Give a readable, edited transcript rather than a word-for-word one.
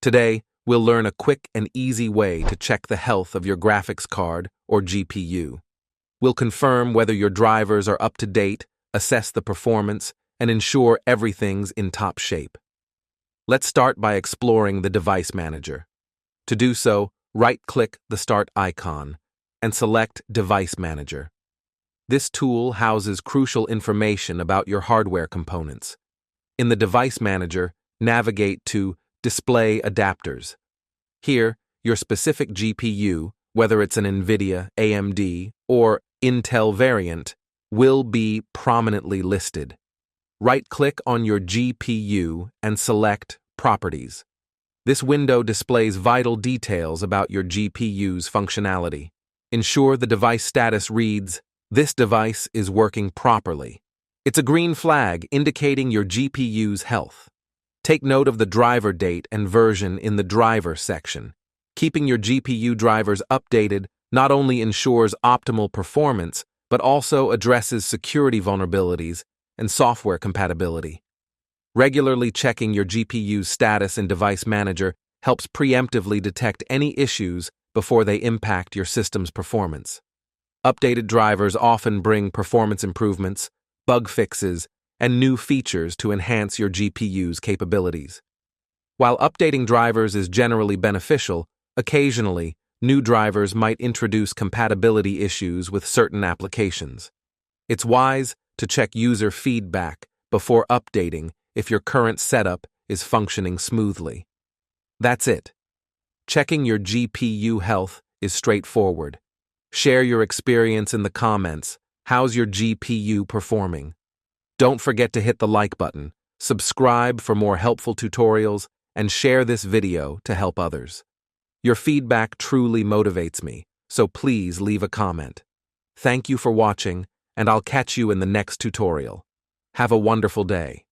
Today, we'll learn a quick and easy way to check the health of your graphics card or GPU. We'll confirm whether your drivers are up to date, assess the performance, and ensure everything's in top shape. Let's start by exploring the device manager. To do so, right-click the Start icon and select Device Manager. This tool houses crucial information about your hardware components. In the Device Manager, navigate to Display Adapters. Here, your specific GPU, whether it's an NVIDIA, AMD, or Intel variant, will be prominently listed. Right-click on your GPU and select Properties. This window displays vital details about your GPU's functionality. Ensure the device status reads, "This device is working properly." It's a green flag indicating your GPU's health. Take note of the driver date and version in the driver section. Keeping your GPU drivers updated not only ensures optimal performance, but also addresses security vulnerabilities and software compatibility. Regularly checking your GPU's status in Device Manager helps preemptively detect any issues before they impact your system's performance. Updated drivers often bring performance improvements, bug fixes, and new features to enhance your GPU's capabilities. While updating drivers is generally beneficial, occasionally, new drivers might introduce compatibility issues with certain applications. It's wise to check user feedback before updating if your current setup is functioning smoothly. That's it. Checking your GPU health is straightforward. Share your experience in the comments. How's your GPU performing? Don't forget to hit the like button, subscribe for more helpful tutorials, and share this video to help others. Your feedback truly motivates me, so please leave a comment. Thank you for watching, and I'll catch you in the next tutorial. Have a wonderful day.